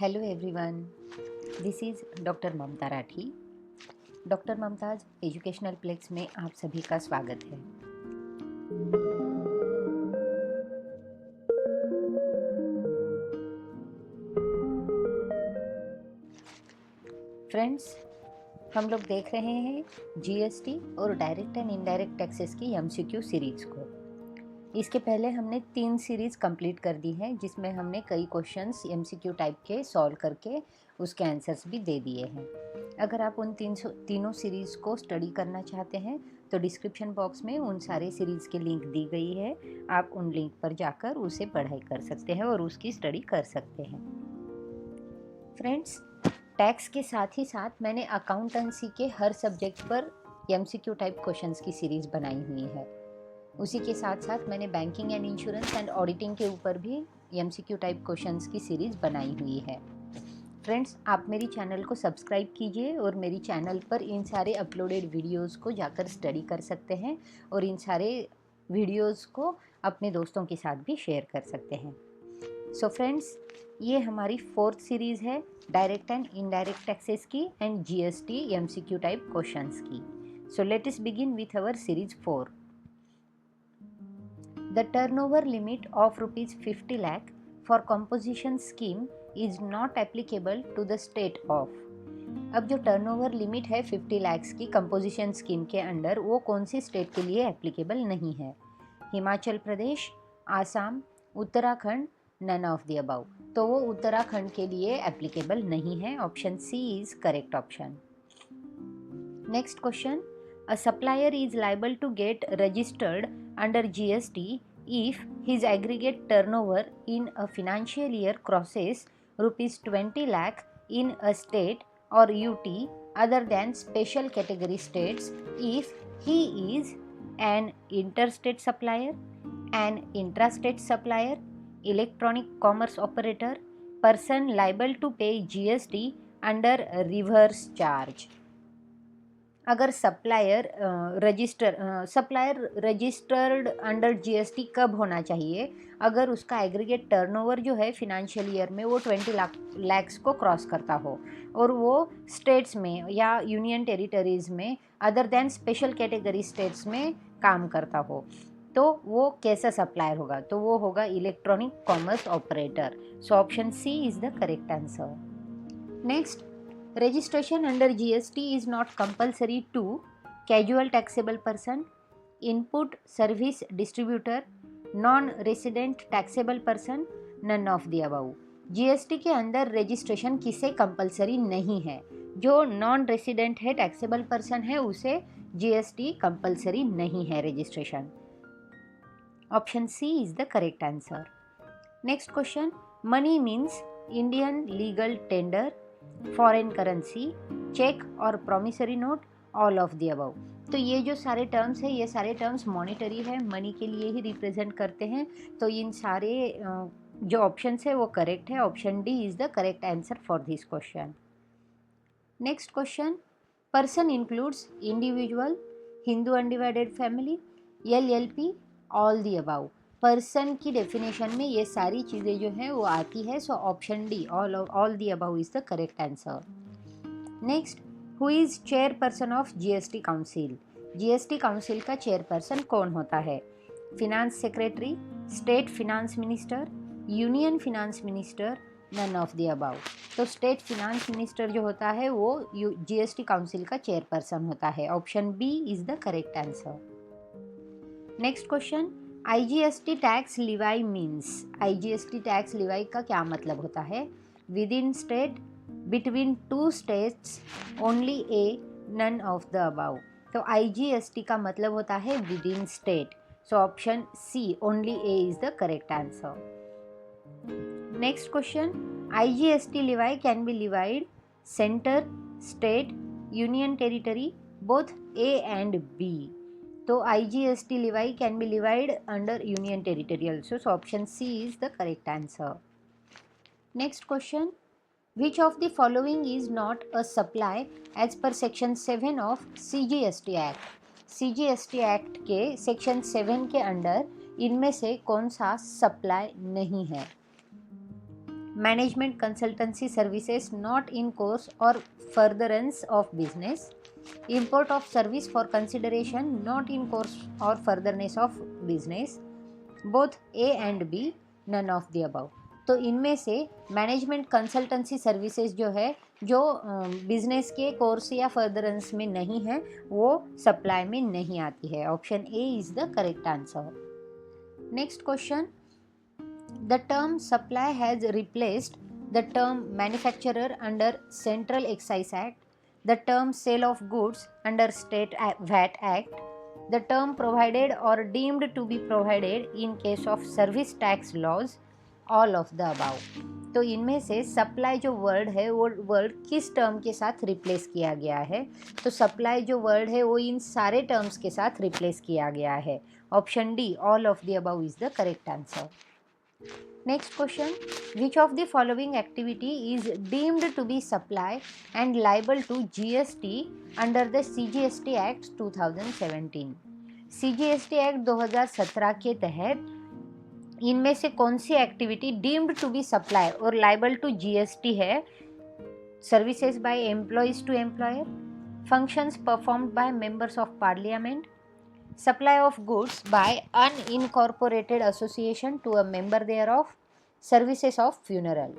Hello everyone, this is doctor Mamta Rathi. Doctor ममताज educational plex में आप सभी का स्वागत है। फ्रेंड्स, हम लोग देख रहे हैं जीएसटी और डायरेक्ट एंड इनडायरेक्ट टैक्सेस की एमसीक्यू सीरीज़ को। इसके पहले हमने 3 सीरीज़ कंप्लीट कर दी हैं, जिसमें हमने कई क्वेश्चंस एमसीक्यू टाइप के सॉल्व करके उसके आंसर्स भी दे दिए हैं। अगर आप उन तीनों सीरीज़ को स्टडी करना चाहते हैं तो डिस्क्रिप्शन बॉक्स में उन सारे सीरीज़ के लिंक दी गई है। आप उन लिंक पर जाकर उसे पढ़ाई कर सकते हैं और उसकी स्टडी कर सकते हैं। फ्रेंड्स, टैक्स के साथ ही साथ मैंने अकाउंटेंसी के हर सब्जेक्ट पर एमसीक्यू टाइप क्वेश्चंस की सीरीज़ बनाई हुई है। उसी के साथ साथ मैंने banking and insurance and auditing के ऊपर भी एमसीक्यू टाइप क्वेश्चंस की सीरीज़ बनाई हुई है। फ्रेंड्स, आप मेरी चैनल को सब्सक्राइब कीजिए और मेरी चैनल पर इन सारे अपलोडेड वीडियोस को जाकर स्टडी कर सकते हैं और इन सारे वीडियोस को अपने दोस्तों के साथ भी शेयर कर सकते हैं। सो फ्रेंड्स, ये हमारी 4th सीरीज़ है डायरेक्ट एंड इनडायरेक्ट टैक्सेस की and GST MCQ type questions की। So let us begin with our series 4. The turnover limit of rupees 50 lakh for composition scheme is not applicable to the state of. अब जो turnover limit है 50 lakhs की composition scheme के under, वो कौन सी state के लिए एप्लीकेबल नहीं है? Himachal Pradesh, Assam, Uttarakhand, none of the above. तो वो उत्तराखंड के लिए एप्लीकेबल नहीं है। Option C is correct option. Next question, a supplier is liable to get registered under GST if his aggregate turnover in a financial year crosses rupees 20 lakh in a state or UT other than special category states if he is an interstate supplier, an intrastate supplier, electronic commerce operator, person liable to pay GST under reverse charge. अगर supplier registered under GST कब होना चाहिए? अगर उसका aggregate turnover जो है financial year में वो 20 लाख को क्रॉस करता हो और वो स्टेट्स में या यूनियन टेरिटरीज़ में other than special category states में काम करता हो, तो वो कैसा सप्लायर होगा? तो वो होगा electronic commerce operator. So option C is the correct answer. Next, registration under GST is not compulsory to casual taxable person, input service distributor, non-resident taxable person, none of the above. GST के अंदर registration किसे compulsory नहीं है? जो non resident है, taxable person है, उसे GST compulsory नहीं है registration. Option C is the correct answer. Next question, money means Indian legal tender, foreign currency, cheque और promissory note, all of the above. तो ये जो सारे टर्म्स है, ये सारे टर्म्स मॉनिटरी है, मनी के लिए ही रिप्रेजेंट करते हैं। तो इन सारे जो ऑप्शंस है वो करेक्ट है। Option D is the correct answer for this question. Next question, person includes individual, Hindu undivided family, LLP, all the above. Person की डेफिनेशन में ये सारी चीज़ें जो हैं वो आती है। So option D all the above is the correct answer. Next, who is chairperson of GST council? GST council का चेयरपर्सन कौन होता है? Finance secretary, state finance minister, union finance minister, none of the above. तो state finance minister जो होता है वो GST council का चेयरपर्सन होता है। Option B is the correct answer. Next question, IGST tax levy means. IGST tax levy का क्या मतलब होता है? Within state, between two states, only A, none of the above. तो IGST का मतलब होता है within state. So option C only A is the correct answer. Next question, IGST levy can be levied centre, state, union territory, both A and B. तो IGST levy can be levied under union territory also. So option C is the correct answer. Next question, which of the following is not a supply as per section 7 of CGST Act? CGST Act के section 7 के under इनमें से कौन सा supply नहीं है? Management consultancy services not in course और furtherance of business, import of service for consideration not in course or furtherance of business, both A and B, none of the above। तो इनमें से मैनेजमेंट कंसल्टेंसी सर्विसेज जो है, जो business के course या furtherance में नहीं है, वो सप्लाई में नहीं आती है। Option A is the correct answer. Next question, the term supply has replaced the term manufacturer under central excise act, the term sale of goods under state VAT act, the term provided or deemed to be provided in case of service tax laws, all of the above। तो इनमें से supply जो word है वो word किस term के साथ replace किया गया है? तो सप्लाई जो वर्ड है वो इन सारे टर्म्स के साथ रिप्लेस किया गया है। Option D, all of the above is the correct answer. Next question, which of the following activity is deemed to be supply and liable to GST under the CGST Act 2017? CGST Act 2017 के तहत इनमें से कौन सी activity deemed to be supply और liable to GST है? Services by employees to employer, functions performed by members of Parliament, supply of goods by unincorporated association to a member thereof, services of funeral.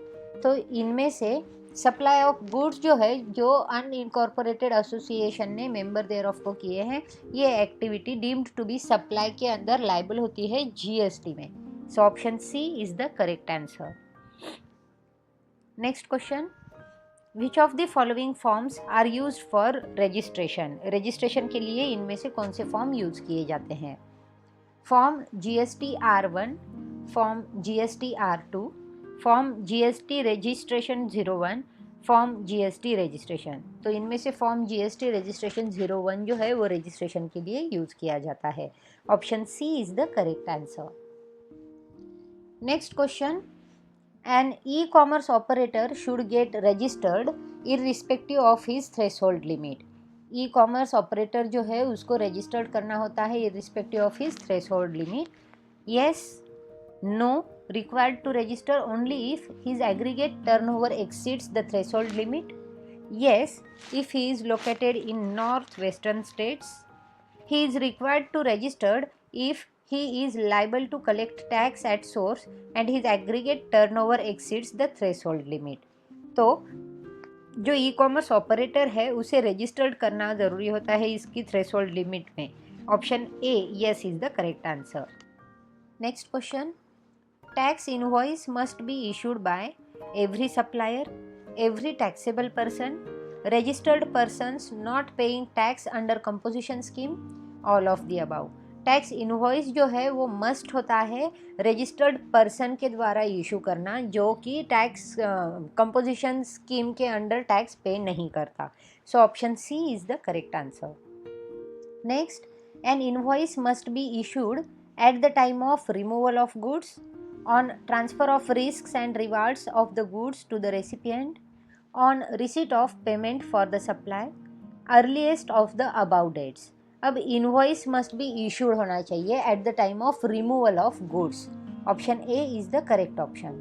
तो इनमें से supply of goods जो है, जो unincorporated association ने member thereof को किए हैं, ये activity deemed to be supply के अंदर लाइबल होती है GST में। So option C is the correct answer. Next question, which of the following forms are used for registration? Registration के लिए इनमें से कौन से फॉर्म यूज किए जाते हैं? Form GST R1, form GST R2, form GST registration 01, form GST registration. तो इनमें से फॉर्म GST रजिस्ट्रेशन 01 जो है वो रजिस्ट्रेशन के लिए यूज किया जाता है। Option C is the correct answer. Next question, an e-commerce operator should get registered irrespective of his threshold limit। E-commerce operator जो है उसको रजिस्टर्ड करना होता है irrespective of his threshold limit। yes, no, required to register only if his aggregate turnover exceeds the threshold limit। yes, if he is located in northwestern states। he is required to register if he is liable to collect tax at source and his aggregate turnover exceeds the threshold limit। तो जो ई commerce operator है उसे registered करना ज़रूरी होता है इसकी threshold limit में। Option A yes is the correct answer. Next question, tax invoice must be issued by every supplier, every taxable person, registered persons not paying tax under composition scheme, all of the above. Tax invoice जो है वो must होता है registered person के द्वारा issue करना जो कि टैक्स कंपोजिशन स्कीम के अंडर टैक्स पे नहीं करता। So option C is the correct answer. Next, an invoice must be issued at the time of removal of goods, on transfer of risks and rewards of the goods to the recipient, on receipt of payment for the supply, earliest of the above dates. अब invoice must be issued होना चाहिए at the time of removal of goods. Option A is the correct option.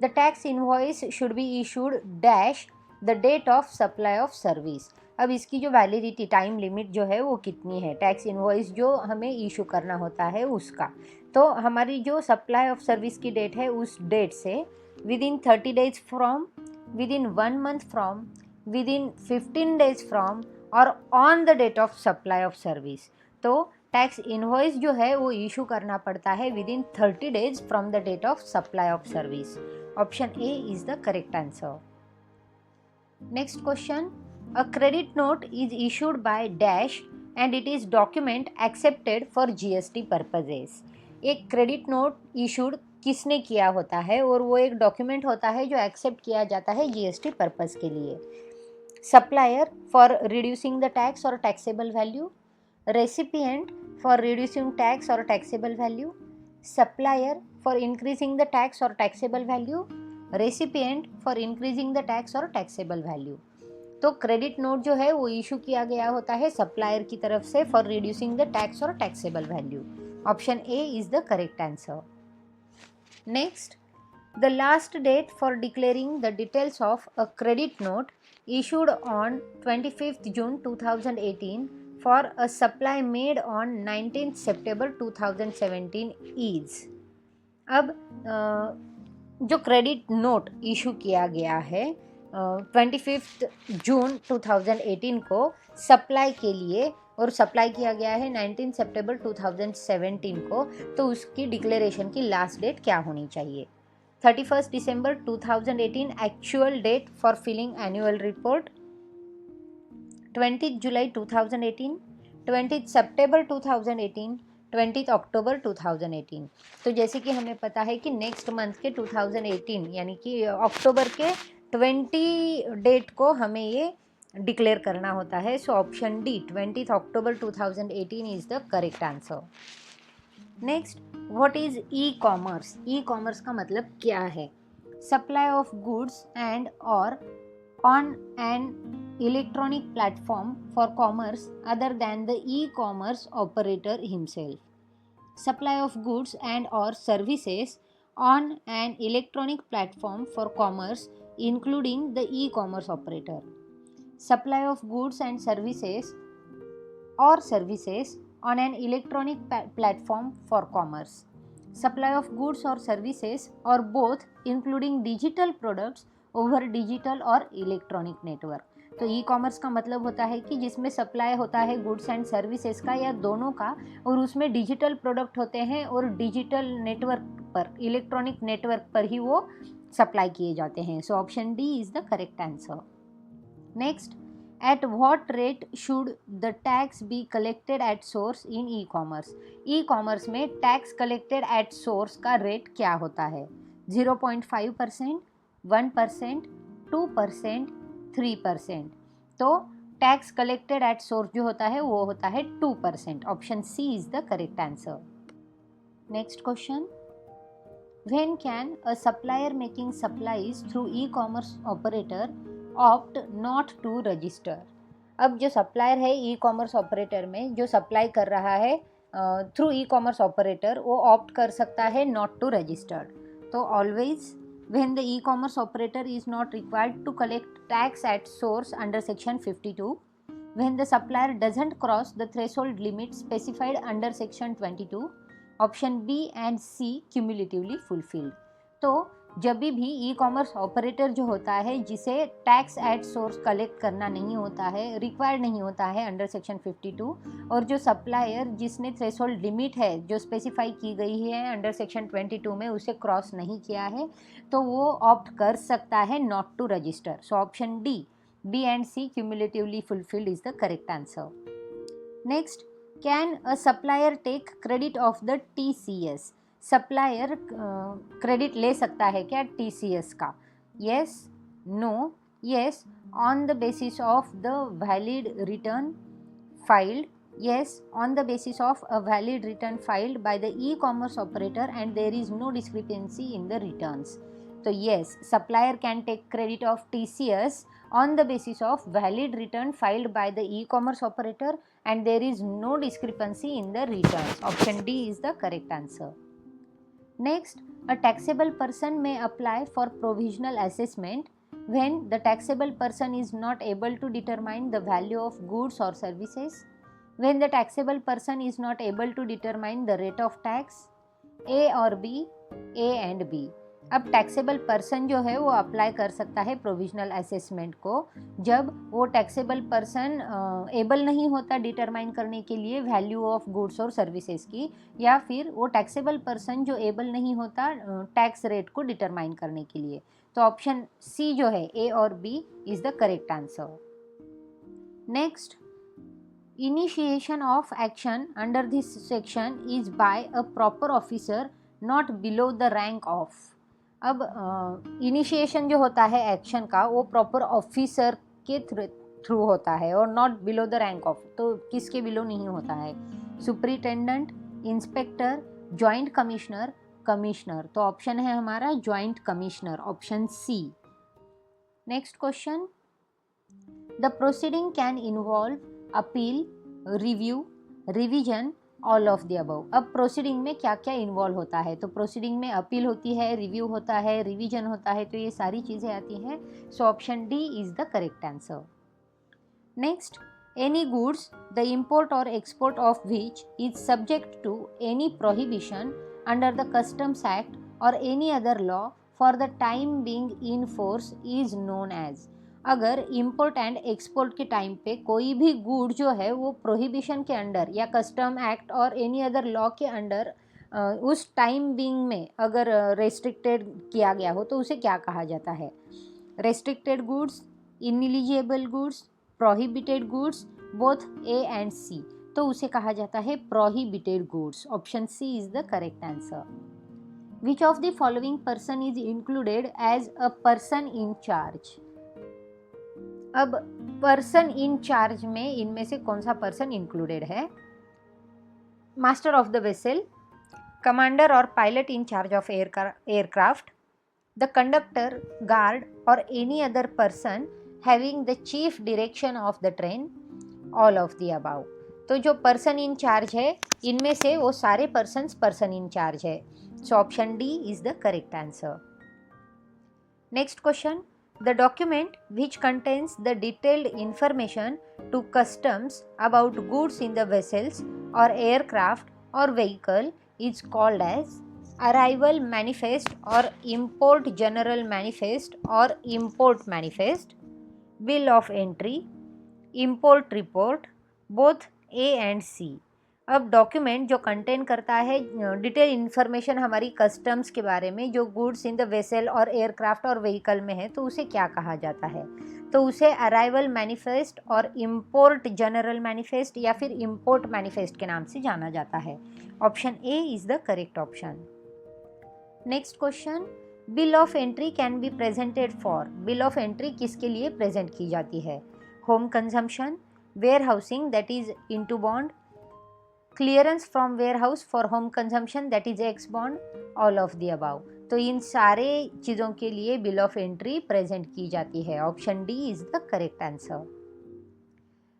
The tax invoice should be issued dash the date of supply of service. अब इसकी जो validity time limit जो है वो कितनी है, टैक्स इनवॉइस जो हमें इशू करना होता है उसका। तो हमारी जो सप्लाई ऑफ सर्विस की डेट है उस डेट से within 30 days from, within 1 month from, within 15 days from और on the date of supply of service. तो टैक्स इनवॉइस जो है वो इशू करना पड़ता है within 30 days from the date of supply of service. Option A is the correct answer. Next question, a credit note is issued by dash and it is document accepted for GST purposes. एक credit note issued किसने किया होता है और वो एक document होता है जो एक्सेप्ट किया जाता है GST पर्पज़ के लिए। Supplier for reducing the tax और taxable value, recipient for reducing tax और taxable value, supplier for increasing the tax और taxable value, recipient for increasing the tax और टैक्सेबल वैल्यू। तो क्रेडिट नोट जो है वो इशू किया गया होता है सप्लायर की तरफ से फॉर रिड्यूसिंग द टैक्स और taxable value. Option A is the correct answer. Next, The last date for declaring the details of a credit note issued on 25th June 2018 for a supply made on 19th September 2017 is। अब जो credit note issue किया गया है 25 जून 2018 को supply के लिए, और supply किया गया है 19 सितंबर 2017 को, तो उसकी डिक्लेरेशन की लास्ट डेट क्या होनी चाहिए? 31 December 2018 actual date for filing annual report, 20 July 2018, 20 September 2018, 20 October 2018। तो जैसे कि हमें पता है कि नेक्स्ट मंथ के 2018 यानी कि अक्टूबर के 20 डेट को हमें ये डिक्लेयर करना होता है। So option D 20 October 2018 is the correct answer. Next, what is e commerce? E commerce का मतलब क्या है? सप्लाई ऑफ गुड्स एंड और on an electronic platform for commerce other than the e-commerce operator himself. Supply of goods and or services on an electronic platform for commerce including the e-commerce operator. Supply of goods and services on an electronic platform for commerce. Supply of goods or services or both including digital products over digital or electronic network. तो e commerce का मतलब होता है कि जिसमें supply होता है goods and services का या दोनों का, और उसमें डिजिटल प्रोडक्ट होते हैं और डिजिटल नेटवर्क पर, इलेक्ट्रॉनिक नेटवर्क पर ही वो सप्लाई किए जाते हैं। सो option D is the correct answer. Next, at what rate should the tax be collected at source in e commerce? E commerce में टैक्स कलेक्टेड एट सोर्स का rate क्या होता है? 0.5%, 1%, 2%, 3%। तो टैक्स कलेक्टेड एट सोर्स जो होता है वो होता है 2%। Option C is the correct answer. Next question, when can a supplier making supplies through e commerce operator opt not to register? अब जो सप्लायर है ई कॉमर्स ऑपरेटर में जो सप्लाई कर रहा है थ्रू ई कॉमर्स ऑपरेटर, वो ऑप्ट कर सकता है नॉट टू रजिस्टर्ड। तो always when the e-commerce operator is not required to collect tax at source under section 52, when the supplier doesn't cross the threshold limit specified under section 22, option B and C cumulatively fulfilled। तो जब भी ई commerce operator जो होता है जिसे tax at source collect करना नहीं होता है, रिक्वायर्ड नहीं होता है अंडर सेक्शन 52, और जो सप्लायर जिसने थ्रेशोल्ड लिमिट है जो स्पेसिफाई की गई है अंडर सेक्शन 22 में उसे क्रॉस नहीं किया है, तो वो ऑप्ट कर सकता है not to register. So option D, B and C cumulatively fulfilled is the correct answer. Next, can a supplier take credit of the TCS? Supplier credit ले सकता है क्या TCS का? Yes, no, yes, on the basis of the valid return filed, yes, on the basis of a valid return filed by the e-commerce operator and there is no discrepancy in the returns. So yes, supplier can take credit of TCS on the basis of valid return filed by the e-commerce operator and there is no discrepancy in the returns. Option D is the correct answer. Next, a taxable person may apply for provisional assessment when the taxable person is not able to determine the value of goods or services, when the taxable person is not able to determine the rate of tax, A और B, A and B। अब taxable person जो है वो apply कर सकता है provisional assessment को जब वो टैक्सेबल पर्सन एबल नहीं होता डिटरमाइन करने के लिए वैल्यू ऑफ गुड्स और सर्विसेज की, या फिर वो टैक्सेबल पर्सन जो एबल नहीं होता टैक्स रेट को डिटरमाइन करने के लिए। तो ऑप्शन सी जो है ए और B is the correct answer. Next, initiation of action under this section is by a proper officer not below the rank of। अब इनिशिएशन जो होता है एक्शन का वो प्रॉपर ऑफिसर के थ्रू होता है और not below the rank of, तो किसके बिलो नहीं होता है? Superintendent, inspector, joint commissioner, commissioner. तो ऑप्शन है हमारा joint commissioner, option C. Next question, the proceeding can involve appeal, review, revision all of the above. अब प्रोसीडिंग में क्या क्या इन्वॉल्व होता है, तो प्रोसीडिंग में अपील होती है, रिव्यू होता है, रिवीजन होता है, तो ये सारी चीज़ें आती हैं। सो option D is the correct answer. Next, any goods the import or export of which is subject to any prohibition under the Customs Act or any other law for the time being in force is known as। अगर import and export के time पे कोई भी good जो है वो prohibition के under या कस्टम एक्ट और एनी अदर लॉ के अंडर उस टाइम बिंग में अगर रेस्ट्रिक्टेड किया गया हो तो उसे क्या कहा जाता है? Restricted goods, ineligible goods, prohibited goods, both A and C, तो उसे कहा जाता है prohibited goods. Option C is the correct answer. Which of the following person is included as a person in charge. अब पर्सन इन चार्ज में इनमें से कौन सा पर्सन इंक्लूडेड है? Master of the vessel, commander और pilot in charge of aircraft, the conductor, guard और any other person having the chief direction of the train, all of the above. तो जो पर्सन इन चार्ज है इनमें से वो सारे पर्सन इन चार्ज है। So option D is the correct answer. Next question, the document which contains the detailed information to customs about goods in the vessels और aircraft और vehicle is called as arrival manifest और import general manifest और import manifest, bill of entry, import report, both A and C. अब document जो contain करता है detail information हमारी customs के बारे में जो गुड्स इन द वेसल और एयरक्राफ्ट और व्हीकल में है, तो उसे क्या कहा जाता है? तो उसे अराइवल मैनिफेस्ट और इम्पोर्ट जनरल मैनिफेस्ट या फिर इम्पोर्ट मैनिफेस्ट के नाम से जाना जाता है। Option A is the correct option. Next question, bill of entry can be presented for. Bill of entry किसके लिए प्रेजेंट की जाती है? Home consumption, warehousing that is into bond, clearance from warehouse for home consumption that is ex bond, all of the above. तो इन सारे चीज़ों के लिए बिल ऑफ एंट्री प्रेजेंट की जाती है। Option D is the correct answer.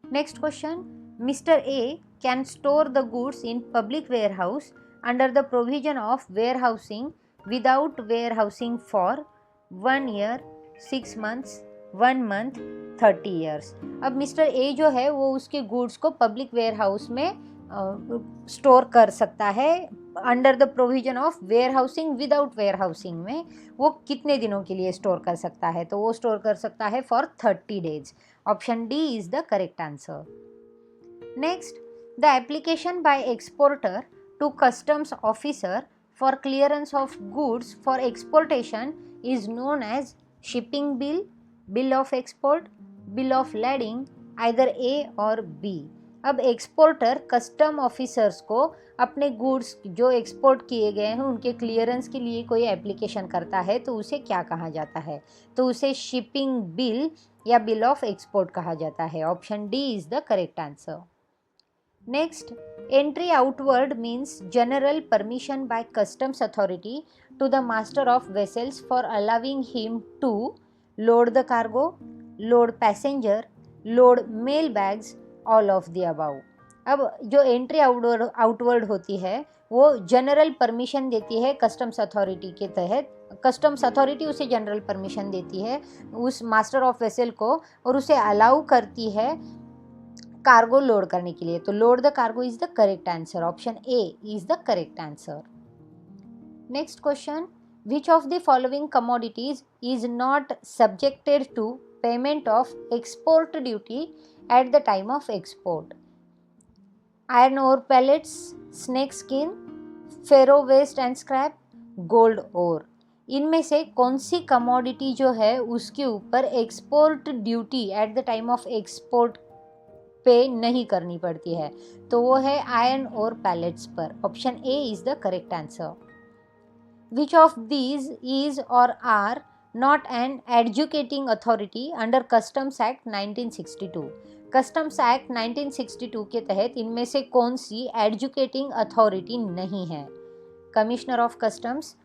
Next question, mister A can store the goods in public warehouse under the provision of warehousing without warehousing for 1 year, 6 months, 1 month, 30 years। अब mister A जो है वो उसके goods को public warehouse में store कर सकता है under the provision of warehousing, without warehousing में वो कितने दिनों के लिए स्टोर कर सकता है? तो वो स्टोर कर सकता है for 30 days। Option D is the correct answer. Next, the application by exporter to customs officer for clearance of goods for exportation is known as shipping bill, bill of export, bill of lading, either A और B. अब exporter custom officers को अपने goods जो export किए गए हैं उनके clearance के लिए कोई एप्लीकेशन करता है तो उसे क्या कहा जाता है? तो उसे शिपिंग बिल या बिल ऑफ एक्सपोर्ट कहा जाता है। Option D is the correct answer. Next, entry outward means general permission by customs authority to the master of vessels for allowing him to load the cargo, load passenger, load mail bags, all of the above. अब जो entry outward होती है वो general permission देती है customs authority के तहत। Customs authority उसे जनरल परमिशन देती है उस मास्टर ऑफ वेसल को और उसे अलाउ करती है कार्गो लोड करने के लिए। तो load the cargo is the correct answer. Option A is the correct answer. Next question, which of the following commodities is not subjected to payment of export duty at the time of export? Iron ore pellets, snake skin, ferro waste and scrap, gold ore। इनमें से कौन सी commodity जो है उसके ऊपर export duty eight the time of export पे नहीं करनी पड़ती है? तो वो है आयरन और पैलेट्स पर। Option A is the correct answer. Which of these is or are not an adjudicating authority under Customs Act 1962? Customs Act 1962 के तहत इनमें से कौन सी एडजुकेटिंग अथॉरिटी नहीं है? Commissioner of customs,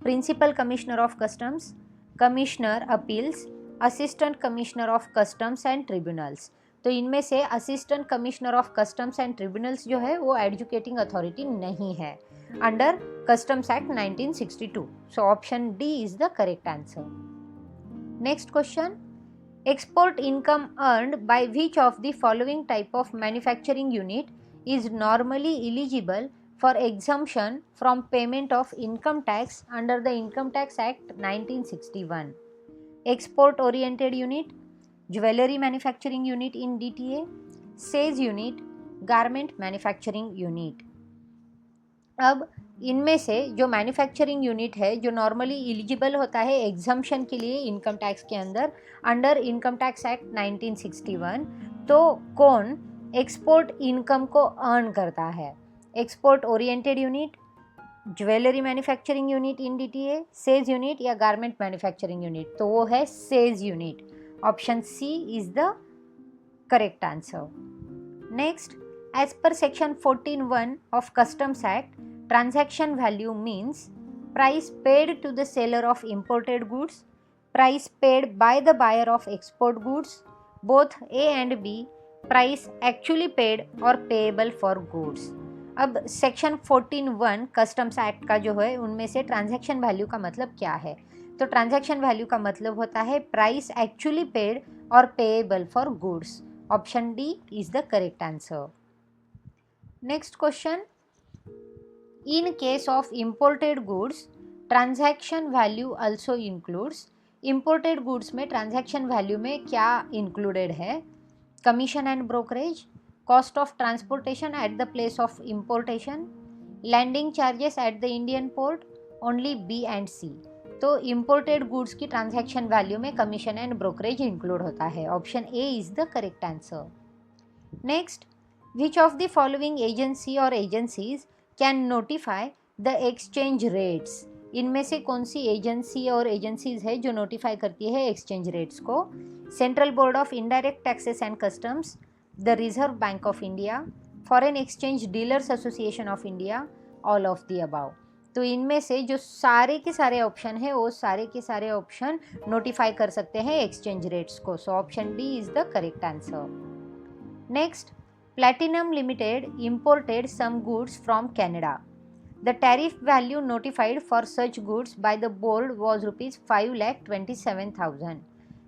principal commissioner of customs, commissioner appeals, assistant commissioner of customs and tribunals. तो इनमें से assistant commissioner of customs and tribunals जो है वो एजुकेटिंग अथॉरिटी नहीं है under customs act 1962. So option D is the correct answer. Next question, export income earned by which of the following type of manufacturing unit is normally eligible for exemption from payment of income tax under the Income Tax Act 1961? Export oriented unit, jewelry manufacturing unit in DTA, sage unit, garment manufacturing unit. अब इनमें से जो manufacturing unit है जो normally eligible होता है exemption के लिए इनकम टैक्स के अंदर अंडर इनकम टैक्स एक्ट 1961, तो कौन एक्सपोर्ट इनकम को अर्न करता है? Export oriented unit, jewellery manufacturing unit in DTA, SEZ unit या गारमेंट मैन्युफैक्चरिंग यूनिट? तो वो है SEZ unit. Option C is the correct answer. Next, as per section 14(1) of Customs Act, transaction value means price paid to the seller of imported goods, price paid by the buyer of export goods, both A and B, price actually paid or payable for goods. अब section 14(1) customs act का जो है उनमें से transaction value का मतलब क्या है? तो ट्रांजैक्शन वैल्यू का मतलब होता है प्राइस एक्चुअली पेड और payable for goods. Option D is the correct answer. Next question, in case of imported goods, transaction value also includes. Imported goods में transaction value में क्या included है? Commission and brokerage, cost of transportation at the place of importation, landing charges at the Indian port, only B and C. तो imported goods की transaction value में commission and brokerage include होता है. Option A is the correct answer. Next, which of the following agency or agencies can notify the exchange rates? इनमें से कौन सी agency और agencies है जो नोटिफाई करती है एक्सचेंज रेट्स को? Central board of indirect taxes and customs, the reserve bank of India, foreign exchange dealers association of India, all of the above. तो इनमें से जो सारे के सारे ऑप्शन है वो सारे के सारे ऑप्शन नोटिफाई कर सकते हैं एक्सचेंज रेट्स को. सो option D is the correct answer. Next, Platinum Limited imported some goods from Canada. The tariff value notified for such goods by the board was rupees 5,27,000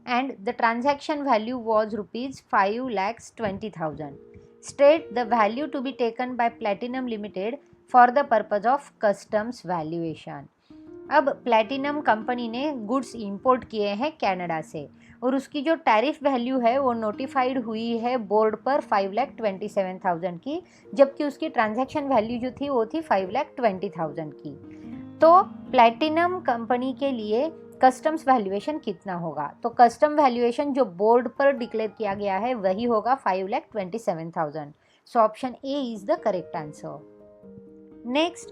and the transaction value was rupees 5,20,000. State the value to be taken by Platinum Limited for the purpose of customs valuation. अब platinum company ने goods import किए हैं Canada से और उसकी जो tariff value है वो नोटिफाइड हुई है बोर्ड पर 5,27,000 की, जबकि उसकी ट्रांजैक्शन वैल्यू जो थी वो थी 5,20,000 की. तो प्लैटिनम कंपनी के लिए कस्टम्स वैल्यूएशन कितना होगा? तो कस्टम वैल्यूएशन जो बोर्ड पर डिक्लेयर किया गया है वही होगा 5,27,000. So option A is the correct answer. Next,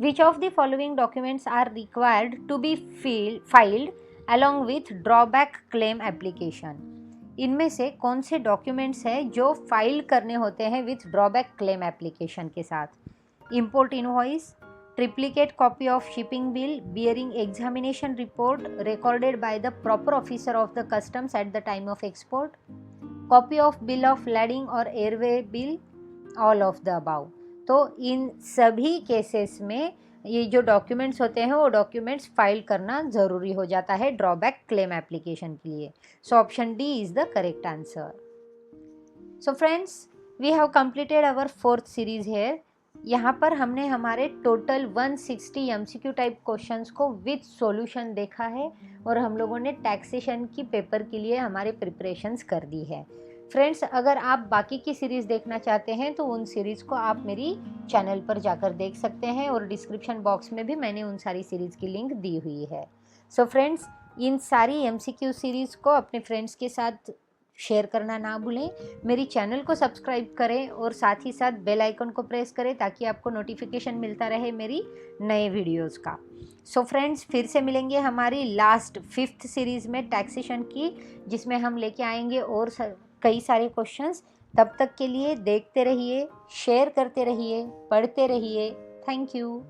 which of the following documents are required to be filed along with drawback claim application? इनमें से कौन से डॉक्यूमेंट्स हैं जो फाइल करने होते हैं विथ ड्रॉबैक क्लेम एप्लीकेशन के साथ? Import invoice, triplicate copy of shipping bill bearing examination report recorded by the proper officer of the customs at the time of export, copy of bill of lading और airway bill, all of the above. तो इन सभी cases में ये जो documents होते हैं वो डॉक्यूमेंट्स फाइल करना ज़रूरी हो जाता है ड्रॉबैक क्लेम एप्लीकेशन के लिए. So option D is the correct answer. So friends, we have completed our 4th series here. यहाँ पर हमने हमारे टोटल 160 MCQ टाइप क्वेश्चंस को विथ सॉल्यूशन देखा है और हम लोगों ने टैक्सेशन की पेपर के लिए हमारे प्रिपरेशंस कर दी है. फ्रेंड्स, अगर आप बाकी की सीरीज़ देखना चाहते हैं तो उन सीरीज़ को आप मेरी चैनल पर जाकर देख सकते हैं और डिस्क्रिप्शन बॉक्स में भी मैंने उन सारी सीरीज़ की लिंक दी हुई है. सो फ्रेंड्स, इन सारी MCQ सीरीज़ को अपने फ्रेंड्स के साथ शेयर करना ना भूलें. मेरी चैनल को सब्सक्राइब करें और साथ ही साथ बेल आइकन को प्रेस करें ताकि आपको नोटिफिकेशन मिलता रहे मेरी नए वीडियोज़ का. सो फ्रेंड्स, फिर से मिलेंगे हमारी लास्ट 5th सीरीज़ में टैक्सेशन की, जिसमें हम लेके आएंगे और कई सारे क्वेश्चंस. तब तक के लिए देखते रहिए, शेयर करते रहिए, पढ़ते रहिए. Thank you.